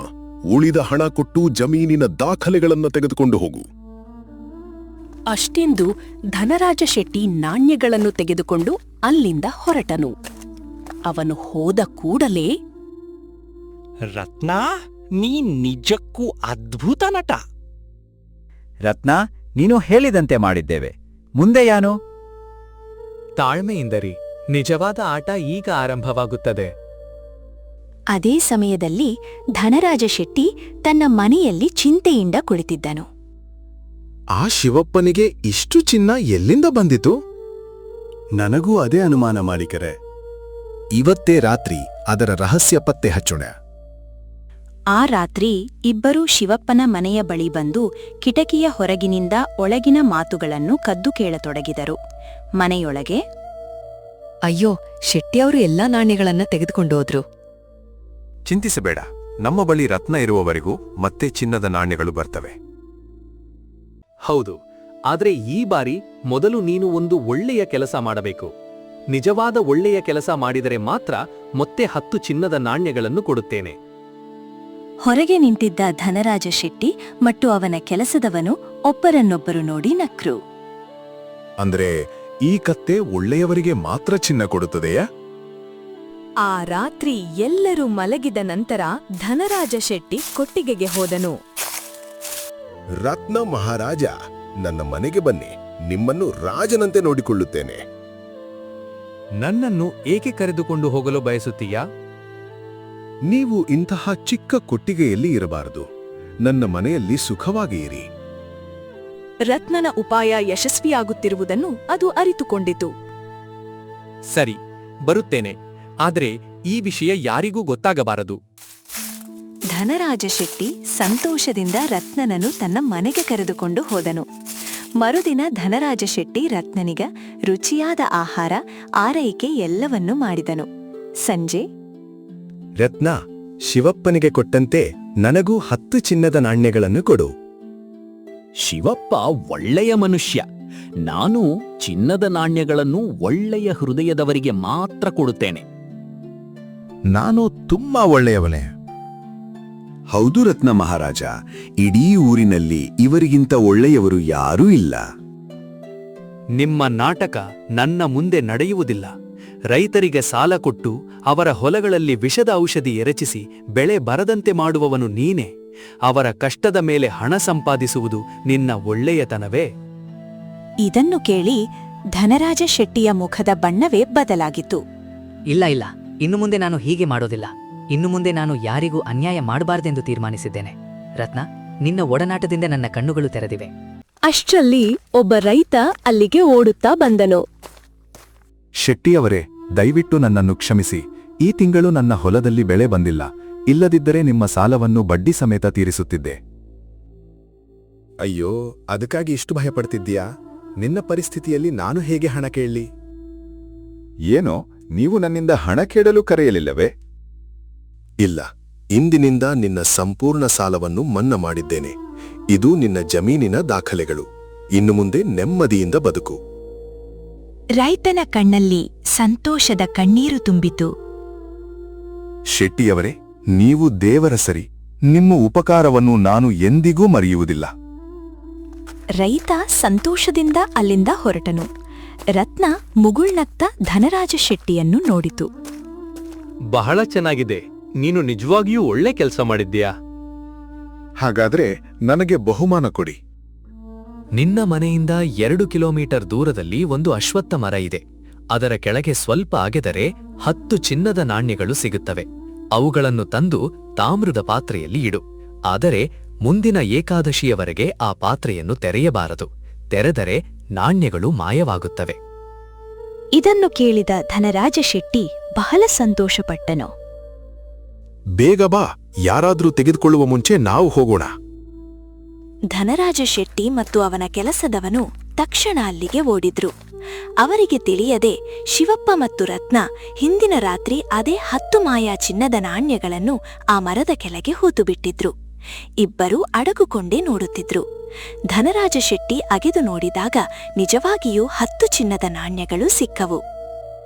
ಉಳಿದ ಹಣ ಕೊಟ್ಟು ಜಮೀನಿನ ದಾಖಲೆಗಳನ್ನು ತೆಗೆದುಕೊಂಡು ಹೋಗು. ಅಷ್ಟೆಂದು ಧನರಾಜ ಶೆಟ್ಟಿ ನಾಣ್ಯಗಳನ್ನು ತೆಗೆದುಕೊಂಡು ಅಲ್ಲಿಂದ ಹೊರಟನು. ಅವನು ಹೋದ ಕೂಡಲೇ, ರತ್ನ, ನೀ ನಿಜಕ್ಕೂ ಅದ್ಭುತ ನಟ. ರತ್ನ, ನೀನು ಹೇಳಿದಂತೆ ಮಾಡಿದ್ದೇವೆ. ಮುಂದೆ ಯಾನು? ತಾಳ್ಮೆಯಿಂದರಿ, ನಿಜವಾದ ಆಟ ಈಗ ಆರಂಭವಾಗುತ್ತದೆ. ಅದೇ ಸಮಯದಲ್ಲಿ ಧನರಾಜ ಶೆಟ್ಟಿ ತನ್ನ ಮನೆಯಲ್ಲಿ ಚಿಂತೆಯಿಂದ ಕುಳಿತಿದ್ದನು. ಆ ಶಿವಪ್ಪನಿಗೆ ಇಷ್ಟು ಚಿನ್ನ ಎಲ್ಲಿಂದ ಬಂದಿತು? ನನಗೂ ಅದೇ ಅನುಮಾನ ಮಾಲೀಕರೇ. ಇವತ್ತೇ ರಾತ್ರಿ ಅದರ ರಹಸ್ಯ ಪತ್ತೆ ಹಚ್ಚೋಣ. ಆ ರಾತ್ರಿ ಇಬ್ಬರೂ ಶಿವಪ್ಪನ ಮನೆಯ ಬಳಿ ಬಂದು ಕಿಟಕಿಯ ಹೊರಗಿನಿಂದ ಒಳಗಿನ ಮಾತುಗಳನ್ನು ಕದ್ದು ಕೇಳತೊಡಗಿದರು. ಮನೆಯೊಳಗೆ, ಅಯ್ಯೋ, ಶೆಟ್ಟಿಯವರು ಎಲ್ಲಾ ನಾಣ್ಯಗಳನ್ನ ತೆಗೆದುಕೊಂಡು ಹೋದ್ರು. ಚಿಂತಿಸಬೇಡ, ನಮ್ಮ ಬಳಿ ರತ್ನ ಇರುವವರೆಗೂ ಮತ್ತೆ ಚಿನ್ನದ ನಾಣ್ಯಗಳು ಬರ್ತವೆ. ಹೌದು, ಆದ್ರೆ ಈ ಬಾರಿ ಮೊದಲು ನೀನು ಒಂದು ಒಳ್ಳೆಯ ಕೆಲಸ ಮಾಡಬೇಕು. ನಿಜವಾದ ಒಳ್ಳೆಯ ಕೆಲಸ ಮಾಡಿದರೆ ಮಾತ್ರ ಮತ್ತೆ 10 ಚಿನ್ನದ ನಾಣ್ಯಗಳನ್ನು ಕೊಡುತ್ತೇನೆ. ಹೊರಗೆ ನಿಂತಿದ್ದ ಧನರಾಜ ಶೆಟ್ಟಿ ಮತ್ತು ಅವನ ಕೆಲಸದವನು ಒಬ್ಬರನ್ನೊಬ್ಬರು ನೋಡಿ ನಕ್ರು. ಅಂದ್ರೆ ಈ ಕತ್ತೆ ಒಳ್ಳೆಯವರಿಗೆ ಮಾತ್ರ ಚಿನ್ನ ಕೊಡುತ್ತದೆಯಾ? ಆ ರಾತ್ರಿ ಎಲ್ಲರೂ ಮಲಗಿದ ನಂತರ ಧನರಾಜ ಶೆಟ್ಟಿ ಕೊಟ್ಟಿಗೆಗೆ ಹೋದನು. ರತ್ನ ಮಹಾರಾಜ, ನನ್ನ ಮನೆಗೆ ಬನ್ನಿ. ನಿಮ್ಮನ್ನು ರಾಜನಂತೆ ನೋಡಿಕೊಳ್ಳುತ್ತೇನೆ. ನನ್ನನ್ನು ಏಕೆ ಕರೆದುಕೊಂಡು ಹೋಗಲು ಬಯಸುತ್ತೀಯಾ? ನೀವು ಇಂತಹ ಚಿಕ್ಕ ಕೊಟ್ಟಿಗೆಯಲ್ಲಿ ಇರಬಾರದು. ನನ್ನ ಮನೆಯಲ್ಲಿ ಸುಖವಾಗಿ ಇರಿ. ರತ್ನನ ಉಪಾಯ ಯಶಸ್ವಿಯಾಗುತ್ತಿರುವುದನ್ನು ಅದು ಅರಿತುಕೊಂಡಿತು. ಸರಿ, ಬರುತ್ತೇನೆ. ಆದ್ರೆ ಈ ವಿಷಯ ಯಾರಿಗೂ ಗೊತ್ತಾಗಬಾರದು. ಧನರಾಜ ಶೆಟ್ಟಿ ಸಂತೋಷದಿಂದ ರತ್ನನನ್ನು ತನ್ನ ಮನೆಗೆ ಕರೆದುಕೊಂಡು ಹೋದನು. ಮರುದಿನ ಧನರಾಜ ಶೆಟ್ಟಿ ರತ್ನನಿಗ ರುಚಿಯಾದ ಆಹಾರ, ಆರೈಕೆ ಎಲ್ಲವನ್ನೂ ಮಾಡಿದನು. ಸಂಜೆ, ರತ್ನ, ಶಿವಪ್ಪನಿಗೆ ಕೊಟ್ಟಂತೆ ನನಗೂ 10 ಚಿನ್ನದ ನಾಣ್ಯಗಳನ್ನು ಕೊಡು. ಶಿವಪ್ಪ ಒಳ್ಳೆಯ ಮನುಷ್ಯ. ನಾನು ಚಿನ್ನದ ನಾಣ್ಯಗಳನ್ನು ಒಳ್ಳೆಯ ಹೃದಯದವರಿಗೆ ಮಾತ್ರ ಕೊಡುತ್ತೇನೆ. ನಾನು ತುಂಬಾ ಒಳ್ಳೆಯವನೇ. ಹೌದು ರತ್ನ ಮಹಾರಾಜ, ಇಡೀ ಊರಿನಲ್ಲಿ ಇವರಿಗಿಂತ ಒಳ್ಳೆಯವರು ಯಾರೂ ಇಲ್ಲ. ನಿಮ್ಮ ನಾಟಕ ನನ್ನ ಮುಂದೆ ನಡೆಯುವುದಿಲ್ಲ. ರೈತರಿಗೆ ಸಾಲ ಕೊಟ್ಟು ಅವರ ಹೊಲಗಳಲ್ಲಿ ವಿಷದ ಔಷಧಿ ಎರಚಿಸಿ ಬೆಳೆ ಬರದಂತೆ ಮಾಡುವವನು ನೀನೇ. ಅವರ ಕಷ್ಟದ ಮೇಲೆ ಹಣ ಸಂಪಾದಿಸುವುದು ನಿನ್ನ ಒಳ್ಳೆಯತನವೇ? ಇದನ್ನು ಕೇಳಿ ಧನರಾಜ ಶೆಟ್ಟಿಯ ಮುಖದ ಬಣ್ಣವೇ ಬದಲಾಗಿತು. ಇಲ್ಲ ಇಲ್ಲ, ಇನ್ನು ಮುಂದೆ ನಾನು ಹೀಗೆ ಮಾಡೋದಿಲ್ಲ. ಇನ್ನು ಮುಂದೆ ನಾನು ಯಾರಿಗೂ ಅನ್ಯಾಯ ಮಾಡಬಾರದೆಂದು ತೀರ್ಮಾನಿಸಿದ್ದೇನೆ. ರತ್ನ, ನಿನ್ನ ಒಡನಾಟದಿಂದ ನನ್ನ ಕಣ್ಣುಗಳು ತೆರೆದಿವೆ. ಅಷ್ಟರಲ್ಲಿ ಒಬ್ಬ ರೈತ ಅಲ್ಲಿಗೆ ಓಡುತ್ತಾ ಬಂದನು. ಶೆಟ್ಟಿಯವರೇ, ದಯವಿಟ್ಟು ನನ್ನನ್ನು ಕ್ಷಮಿಸಿ. ಈ ತಿಂಗಳು ನನ್ನ ಹೊಲದಲ್ಲಿ ಬೆಳೆ ಬಂದಿಲ್ಲ. ಇಲ್ಲದಿದ್ದರೆ ನಿಮ್ಮ ಸಾಲವನ್ನು ಬಡ್ಡಿ ಸಮೇತ ತೀರಿಸುತ್ತಿದ್ದೆ. ಅಯ್ಯೋ, ಅದಕ್ಕಾಗಿ ಇಷ್ಟು ಭಯಪಡ್ತಿದ್ದೀಯಾ? ನಿನ್ನ ಪರಿಸ್ಥಿತಿಯಲ್ಲಿ ನಾನು ಹೇಗೆ ಹಣ ಕೇಳಲಿ? ಏನೋ, ನೀವು ನನ್ನಿಂದ ಹಣ ಕೇಳಲು ಕರೆಯಲಿಲ್ಲವೇ? ಇಲ್ಲ, ಇಂದಿನಿಂದ ನಿನ್ನ ಸಂಪೂರ್ಣ ಸಾಲವನ್ನು ಮನ್ನಾ ಮಾಡಿದ್ದೇನೆ. ಇದು ನಿನ್ನ ಜಮೀನಿನ ದಾಖಲೆಗಳು. ಇನ್ನು ಮುಂದೆ ನೆಮ್ಮದಿಯಿಂದ ಬದುಕು. ರೈತನ ಕಣ್ಣಲ್ಲಿ ಸಂತೋಷದ ಕಣ್ಣೀರು ತುಂಬಿತು. ಶೆಟ್ಟಿಯವರೇ, ನೀವು ದೇವರ ಸರಿ. ನಿಮ್ಮ ಉಪಕಾರವನ್ನು ನಾನು ಎಂದಿಗೂ ಮರೆಯುವುದಿಲ್ಲ. ರೈತ ಸಂತೋಷದಿಂದ ಅಲ್ಲಿಂದ ಹೊರಟನು. ರತ್ನ ಮುಗುಳ್ನತ್ತ ಧನರಾಜ ಶೆಟ್ಟಿಯನ್ನು ನೋಡಿತು. ಬಹಳ ಚೆನ್ನಾಗಿದೆ. ನೀನು ನಿಜವಾಗಿಯೂ ಒಳ್ಳೆ ಕೆಲಸ ಮಾಡಿದ್ದೀಯಾ. ಹಾಗಾದ್ರೆ ನನಗೆ ಬಹುಮಾನ ಕೊಡಿ. ನಿನ್ನ ಮನೆಯಿಂದ 2 ಕಿಲೋಮೀಟರ್ ದೂರದಲ್ಲಿ ಒಂದು ಅಶ್ವತ್ಥ ಮರ ಇದೆ. ಅದರ ಕೆಳಗೆ ಸ್ವಲ್ಪ ಅಗೆದರೆ 10 ಚಿನ್ನದ ನಾಣ್ಯಗಳು ಸಿಗುತ್ತವೆ. ಅವುಗಳನ್ನು ತಂದು ತಾಮ್ರದ ಪಾತ್ರೆಯಲ್ಲಿ ಇಡು. ಆದರೆ ಮುಂದಿನ ಏಕಾದಶಿಯವರೆಗೆ ಆ ಪಾತ್ರೆಯನ್ನು ತೆರೆಯಬಾರದು. ತೆರೆದರೆ ನಾಣ್ಯಗಳು ಮಾಯವಾಗುತ್ತವೆ. ಇದನ್ನು ಕೇಳಿದ ಧನರಾಜ ಶೆಟ್ಟಿ ಬಹಳ ಸಂತೋಷಪಟ್ಟನು. ಬೇಗ ಬಾ, ಯಾರಾದ್ರೂ ತೆಗೆದುಕೊಳ್ಳುವ ಮುಂಚೆ ನಾವು ಹೋಗೋಣ. ಧನರಾಜ ಶೆಟ್ಟಿ ಮತ್ತು ಅವನ ಕೆಲಸದವನು ತಕ್ಷಣ ಅಲ್ಲಿಗೆ ಓಡಿದ್ರು. ಅವರಿಗೆ ತಿಳಿಯದೆ ಶಿವಪ್ಪ ಮತ್ತು ರತ್ನ ಹಿಂದಿನ ರಾತ್ರಿ ಅದೇ 10 ಮಾಯಾ ಚಿನ್ನದ ನಾಣ್ಯಗಳನ್ನು ಆ ಮರದ ಕೆಳಗೆ ಹೂತುಬಿಟ್ಟಿದ್ರು. ಇಬ್ಬರೂ ಅಡಗುಕೊಂಡೇ ನೋಡುತ್ತಿದ್ರು. ಧನರಾಜ ಶೆಟ್ಟಿ ಅಗೆದು ನೋಡಿದಾಗ ನಿಜವಾಗಿಯೂ 10 ಚಿನ್ನದ ನಾಣ್ಯಗಳು ಸಿಕ್ಕವು.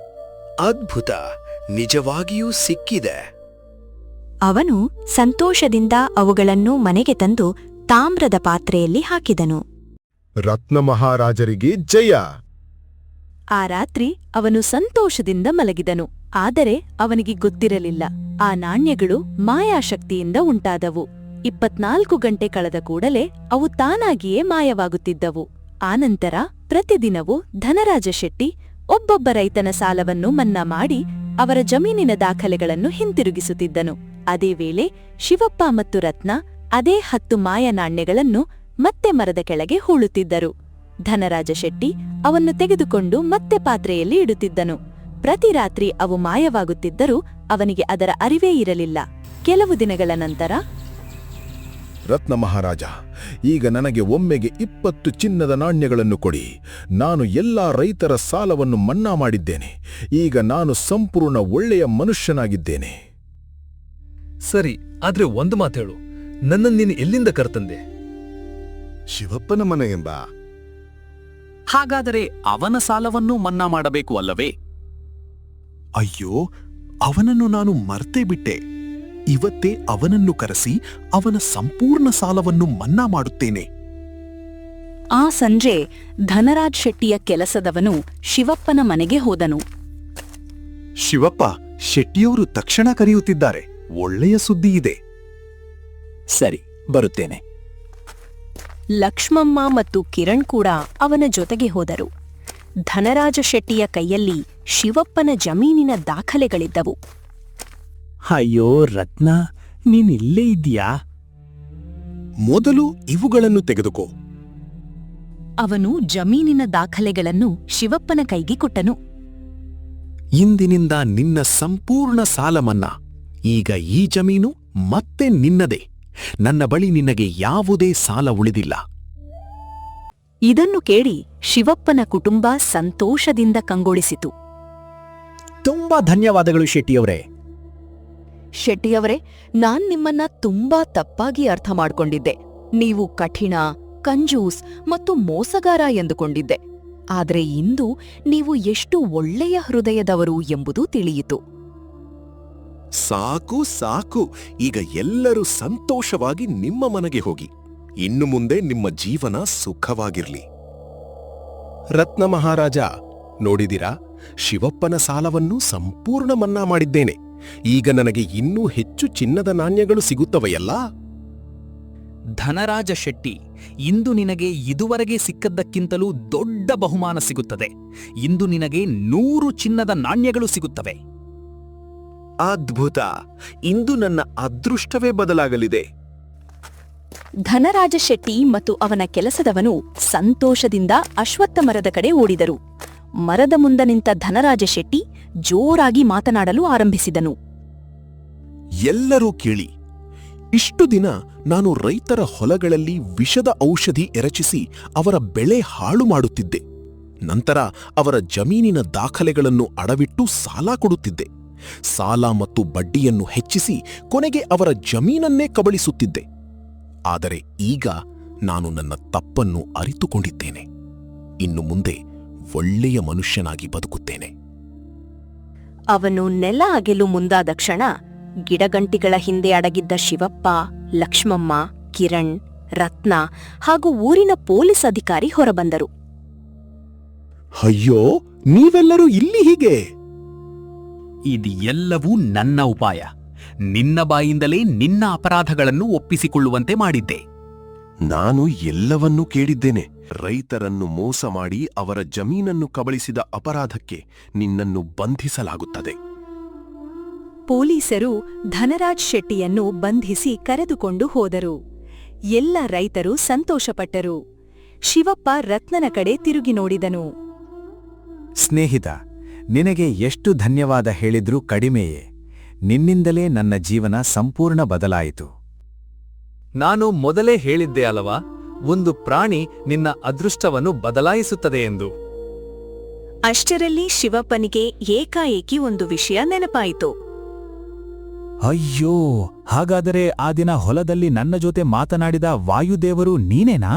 ಅದ್ಭುತ, ನಿಜವಾಗಿಯೂ ಸಿಕ್ಕಿದೆ. ಅವನು ಸಂತೋಷದಿಂದ ಅವುಗಳನ್ನು ಮನೆಗೆ ತಂದು ತಾಮ್ರದ ಪಾತ್ರೆಯಲ್ಲಿ ಹಾಕಿದನು. ರತ್ನ ಮಹಾರಾಜರಿಗೆ ಜಯ. ಆ ರಾತ್ರಿ ಅವನು ಸಂತೋಷದಿಂದ ಮಲಗಿದನು. ಆದರೆ ಅವನಿಗೆ ಗೊತ್ತಿರಲಿಲ್ಲ, ಆ ನಾಣ್ಯಗಳು ಮಾಯಾಶಕ್ತಿಯಿಂದ ಉಂಟಾದವು. 24 ಗಂಟೆ ಕಳೆದ ಕೂಡಲೇ ಅವು ತಾನಾಗಿಯೇ ಮಾಯವಾಗುತ್ತಿದ್ದವು. ಆನಂತರ ಪ್ರತಿದಿನವೂ ಧನರಾಜ ಶೆಟ್ಟಿ ಒಬ್ಬೊಬ್ಬ ರೈತನ ಸಾಲವನ್ನು ಮನ್ನಾ ಮಾಡಿ ಅವರ ಜಮೀನಿನ ದಾಖಲೆಗಳನ್ನು ಹಿಂತಿರುಗಿಸುತ್ತಿದ್ದನು. ಅದೇ ವೇಳೆ ಶಿವಪ್ಪ ಮತ್ತು ರತ್ನ ಅದೇ 10 ಮಾಯ ನಾಣ್ಯಗಳನ್ನು ಮತ್ತೆ ಮರದ ಕೆಳಗೆ ಹೂಳುತ್ತಿದ್ದರು. ಧನರಾಜ ಶೆಟ್ಟಿ ಅವನ್ನು ತೆಗೆದುಕೊಂಡು ಮತ್ತೆ ಪಾತ್ರೆಯಲ್ಲಿ ಇಡುತ್ತಿದ್ದನು. ಪ್ರತಿ ರಾತ್ರಿ ಅವು ಮಾಯವಾಗುತ್ತಿದ್ದರೂ ಅವನಿಗೆ ಅದರ ಅರಿವೇ ಇರಲಿಲ್ಲ. ಕೆಲವು ದಿನಗಳ ನಂತರ, ರತ್ನ ಮಹಾರಾಜ, ಈಗ ನನಗೆ ಒಮ್ಮೆಗೆ 20 ಚಿನ್ನದ ನಾಣ್ಯಗಳನ್ನು ಕೊಡಿ. ನಾನು ಎಲ್ಲಾ ರೈತರ ಸಾಲವನ್ನು ಮನ್ನಾ ಮಾಡಿದ್ದೇನೆ. ಈಗ ನಾನು ಸಂಪೂರ್ಣ ಒಳ್ಳೆಯ ಮನುಷ್ಯನಾಗಿದ್ದೇನೆ. ಸರಿ, ಆದ್ರೆ ಒಂದು ಮಾತೇಳು, ನನ್ನನ್ನು ನೀನು ಎಲ್ಲಿಂದ ಕರ್ತಂದೆ? ಶಿವಪ್ಪನ ಮನೆ ಎಂಬ. ಹಾಗಾದರೆ ಅವನ ಸಾಲವನ್ನೂ ಮನ್ನಾ ಮಾಡಬೇಕು ಅಲ್ಲವೇ? ಅಯ್ಯೋ, ಅವನನ್ನು ನಾನು ಮರ್ತೇ ಬಿಟ್ಟೆ. ಇವತ್ತೇ ಅವನನ್ನು ಕರೆಸಿ ಅವನ ಸಂಪೂರ್ಣ ಸಾಲವನ್ನು ಮನ್ನಾ ಮಾಡುತ್ತೇನೆ. ಆ ಸಂಜೆ ಧನರಾಜ್ ಶೆಟ್ಟಿಯ ಕೆಲಸದವನು ಶಿವಪ್ಪನ ಮನೆಗೆ ಹೋದನು. ಶಿವಪ್ಪ, ಶೆಟ್ಟಿಯವರು ತಕ್ಷಣ ಕರೆಯುತ್ತಿದ್ದಾರೆ. ಒಳ್ಳೆಯ ಸುದ್ದಿ ಇದೆ. ಸರಿ, ಬರುತ್ತೇನೆ. ಲಕ್ಷ್ಮಮ್ಮ ಮತ್ತು ಕಿರಣ್ ಕೂಡ ಅವನ ಜೊತೆಗೆ ಹೋದರು. ಧನರಾಜ ಶೆಟ್ಟಿಯ ಕೈಯಲ್ಲಿ ಶಿವಪ್ಪನ ಜಮೀನಿನ ದಾಖಲೆಗಳಿದ್ದವು. ಅಯ್ಯೋ ರತ್ನ, ನೀನಿಲ್ಲೇ ಇದ್ದೀಯಾ? ಮೊದಲು ಇವುಗಳನ್ನು ತೆಗೆದುಕೋ. ಅವನು ಜಮೀನಿನ ದಾಖಲೆಗಳನ್ನು ಶಿವಪ್ಪನ ಕೈಗೆ ಕೊಟ್ಟನು. ಇಂದಿನಿಂದ ನಿನ್ನ ಸಂಪೂರ್ಣ ಸಾಲ ಮನ್ನಾ. ಈಗ ಈ ಜಮೀನು ಮತ್ತೆ ನಿನ್ನದೇ. ನನ್ನ ಬಳಿ ನಿನಗೆ ಯಾವುದೇ ಸಾಲ ಉಳಿದಿಲ್ಲ. ಇದನ್ನು ಕೇಳಿ ಶಿವಪ್ಪನ ಕುಟುಂಬ ಸಂತೋಷದಿಂದ ಕಂಗೊಳಿಸಿತು. ತುಂಬಾ ಧನ್ಯವಾದಗಳು ಶೆಟ್ಟಿಯವರೇ. ಶೆಟ್ಟಿಯವರೇ, ನಾನ್ ನಿಮ್ಮನ್ನ ತುಂಬಾ ತಪ್ಪಾಗಿ ಅರ್ಥ ಮಾಡ್ಕೊಂಡಿದ್ದೆ. ನೀವು ಕಠಿಣ, ಕಂಜೂಸ್ ಮತ್ತು ಮೋಸಗಾರ ಎಂದುಕೊಂಡಿದ್ದೆ. ಆದ್ರೆ ಇಂದು ನೀವು ಎಷ್ಟು ಒಳ್ಳೆಯ ಹೃದಯದವರು ಎಂಬುದು ತಿಳಿಯಿತು. ಸಾಕು ಸಾಕು, ಈಗ ಎಲ್ಲರೂ ಸಂತೋಷವಾಗಿ ನಿಮ್ಮ ಮನೆಗೆ ಹೋಗಿ. ಇನ್ನು ಮುಂದೆ ನಿಮ್ಮ ಜೀವನ ಸುಖವಾಗಿರ್ಲಿ. ರತ್ನ ಮಹಾರಾಜ, ನೋಡಿದಿರಾ, ಶಿವಪ್ಪನ ಸಾಲವನ್ನು ಸಂಪೂರ್ಣ ಮನ್ನಾ ಮಾಡಿದ್ದೇನೆ. ಈಗ ನನಗೆ ಇನ್ನೂ ಹೆಚ್ಚು ಚಿನ್ನದ ನಾಣ್ಯಗಳು ಸಿಗುತ್ತವೆಯಲ್ಲ? ಧನರಾಜ ಶೆಟ್ಟಿ, ಇಂದು ನಿನಗೆ ಇದುವರೆಗೆ ಸಿಕ್ಕದ್ದಕ್ಕಿಂತಲೂ ದೊಡ್ಡ ಬಹುಮಾನ ಸಿಗುತ್ತದೆ. ಇಂದು ನಿನಗೆ 100 ಚಿನ್ನದ ನಾಣ್ಯಗಳು ಸಿಗುತ್ತವೆ. ಅದ್ಭುತ! ಇಂದು ನನ್ನ ಅದೃಷ್ಟವೇ ಬದಲಾಗಲಿದೆ. ಧನರಾಜ ಶೆಟ್ಟಿ ಮತ್ತು ಅವನ ಕೆಲಸದವನು ಸಂತೋಷದಿಂದ ಅಶ್ವತ್ಥ ಮರದ ಕಡೆ ಓಡಿದರು. ಮರದ ಮುಂದೆ ನಿಂತ ಧನರಾಜ ಶೆಟ್ಟಿ ಜೋರಾಗಿ ಮಾತನಾಡಲು ಆರಂಭಿಸಿದನು. ಎಲ್ಲರೂ ಕೇಳಿ, ಇಷ್ಟು ದಿನ ನಾನು ರೈತರ ಹೊಲಗಳಲ್ಲಿ ವಿಷದ ಔಷಧಿ ಎರಚಿಸಿ ಅವರ ಬೆಳೆ ಹಾಳು ಮಾಡುತ್ತಿದ್ದೆ. ನಂತರ ಅವರ ಜಮೀನಿನ ದಾಖಲೆಗಳನ್ನು ಅಡವಿಟ್ಟು ಸಾಲ ಕೊಡುತ್ತಿದ್ದೆ. ಸಾಲ ಮತ್ತು ಬಡ್ಡಿಯನ್ನು ಹೆಚ್ಚಿಸಿ ಕೊನೆಗೆ ಅವರ ಜಮೀನನ್ನೇ ಕಬಳಿಸುತ್ತಿದ್ದೆ. ಆದರೆ ಈಗ ನಾನು ನನ್ನ ತಪ್ಪನ್ನು ಅರಿತುಕೊಂಡಿದ್ದೇನೆ. ಇನ್ನು ಮುಂದೆ ಒಳ್ಳೆಯ ಮನುಷ್ಯನಾಗಿ ಬದುಕುತ್ತೇನೆ. ಅವನು ನೆಲ ಅಗೆಲು ಮುಂದಾದ ಕ್ಷಣ ಗಿಡಗಂಟಿಗಳ ಹಿಂದೆ ಅಡಗಿದ್ದ ಶಿವಪ್ಪ, ಲಕ್ಷ್ಮಮ್ಮ, ಕಿರಣ್, ರತ್ನ ಹಾಗೂ ಊರಿನ ಪೊಲೀಸ್ ಅಧಿಕಾರಿ ಹೊರಬಂದರು. ಅಯ್ಯೋ, ನೀವೆಲ್ಲರೂ ಇಲ್ಲಿ ಹೀಗೆ? ಇದು ಎಲ್ಲವೂ ನನ್ನ ಉಪಾಯ. ನಿನ್ನ ಬಾಯಿಂದಲೇ ನಿನ್ನ ಅಪರಾಧಗಳನ್ನು ಒಪ್ಪಿಸಿಕೊಳ್ಳುವಂತೆ ಮಾಡಿದ್ದೆ. ನಾನು ಎಲ್ಲವನ್ನೂ ಕೇಳಿದ್ದೇನೆ. ರೈತರನ್ನು ಮೋಸ ಮಾಡಿ ಅವರ ಜಮೀನನ್ನು ಕಬಳಿಸಿದ ಅಪರಾಧಕ್ಕೆ ನಿನ್ನನ್ನು ಬಂಧಿಸಲಾಗುತ್ತದೆ. ಪೊಲೀಸರು ಧನರಾಜ್ ಶೆಟ್ಟಿಯನ್ನು ಬಂಧಿಸಿ ಕರೆದುಕೊಂಡು ಹೋದರು. ಎಲ್ಲ ರೈತರು ಸಂತೋಷಪಟ್ಟರು. ಶಿವಪ್ಪ ರತ್ನನ ಕಡೆ ತಿರುಗಿ ನೋಡಿದನು. ಸ್ನೇಹಿತ, ನಿನಗೆ ಎಷ್ಟು ಧನ್ಯವಾದ ಹೇಳಿದ್ರೂ ಕಡಿಮೆಯೇ. ನಿನ್ನಿಂದಲೇ ನನ್ನ ಜೀವನ ಸಂಪೂರ್ಣ ಬದಲಾಯಿತು. ನಾನು ಮೊದಲೇ ಹೇಳಿದ್ದೆ ಅಲವಾ, ಒಂದು ಪ್ರಾಣಿ ನಿನ್ನ ಅದೃಷ್ಟವನ್ನು ಬದಲಾಯಿಸುತ್ತದೆ ಎಂದು. ಅಷ್ಟರಲ್ಲಿ ಶಿವಪ್ಪನಿಗೆ ಏಕಾಏಕಿ ಒಂದು ವಿಷಯ ನೆನಪಾಯಿತು. ಅಯ್ಯೋ, ಹಾಗಾದರೆ ಆ ದಿನ ಹೊಲದಲ್ಲಿ ನನ್ನ ಜೊತೆ ಮಾತನಾಡಿದ ವಾಯುದೇವರು ನೀನೇನಾ?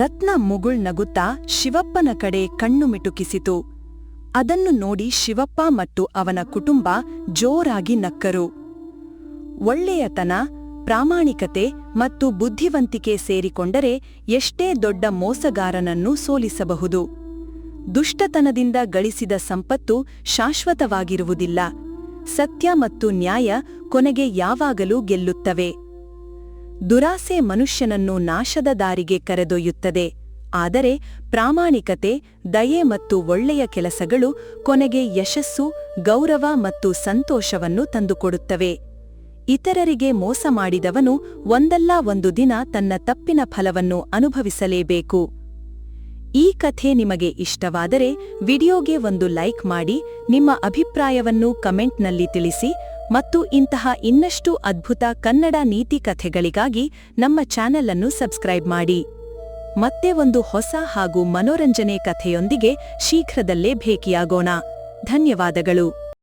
ರತ್ನ ಮುಗುಳ್ನಗುತ್ತಾ ಶಿವಪ್ಪನ ಕಡೆ ಕಣ್ಣು ಮಿಟುಕಿಸಿತು. ಅದನ್ನು ನೋಡಿ ಶಿವಪ್ಪ ಮತ್ತು ಅವನ ಕುಟುಂಬ ಜೋರಾಗಿ ನಕ್ಕರು. ಒಳ್ಳೆಯತನ, ಪ್ರಾಮಾಣಿಕತೆ ಮತ್ತು ಬುದ್ಧಿವಂತಿಕೆ ಸೇರಿಕೊಂಡರೆ ಎಷ್ಟೇ ದೊಡ್ಡ ಮೋಸಗಾರನನ್ನು ಸೋಲಿಸಬಹುದು. ದುಷ್ಟತನದಿಂದ ಗಳಿಸಿದ ಸಂಪತ್ತು ಶಾಶ್ವತವಾಗಿರುವುದಿಲ್ಲ. ಸತ್ಯ ಮತ್ತು ನ್ಯಾಯ ಕೊನೆಗೆ ಯಾವಾಗಲೂ ಗೆಲ್ಲುತ್ತವೆ. ದುರಾಸೆ ಮನುಷ್ಯನನ್ನು ನಾಶದ ದಾರಿಗೆ ಕರೆದೊಯ್ಯುತ್ತದೆ. ಆದರೆ ಪ್ರಾಮಾಣಿಕತೆ, ದಯೆ ಮತ್ತು ಒಳ್ಳೆಯ ಕೆಲಸಗಳು ಕೊನೆಗೆ ಯಶಸ್ಸು, ಗೌರವ ಮತ್ತು ಸಂತೋಷವನ್ನು ತಂದುಕೊಡುತ್ತವೆ. ಇತರರಿಗೆ ಮೋಸ ಮಾಡಿದವನು ಒಂದಲ್ಲ ಒಂದು ದಿನ ತನ್ನ ತಪ್ಪಿನ ಫಲವನ್ನು ಅನುಭವಿಸಲೇಬೇಕು. ಈ ಕಥೆ ನಿಮಗೆ ಇಷ್ಟವಾದರೆ ವಿಡಿಯೋಗೆ ಒಂದು ಲೈಕ್ ಮಾಡಿ, ನಿಮ್ಮ ಅಭಿಪ್ರಾಯವನ್ನು ಕಮೆಂಟ್ನಲ್ಲಿ ತಿಳಿಸಿ ಮತ್ತು ಇಂತಹ ಇನ್ನಷ್ಟು ಅದ್ಭುತ ಕನ್ನಡ ನೀತಿ ಕಥೆಗಳಿಗಾಗಿ ನಮ್ಮ ಚಾನೆಲ್ ಅನ್ನು ಸಬ್ಸ್ಕ್ರೈಬ್ ಮಾಡಿ. ಮತ್ತೆ ಒಂದು ಹೊಸ ಹಾಗೂ ಮನೋರಂಜನೆ ಕಥೆಯೊಂದಿಗೆ ಶೀಘ್ರದಲ್ಲೇ ಭೇಟಿಯಾಗೋಣ. ಧನ್ಯವಾದಗಳು.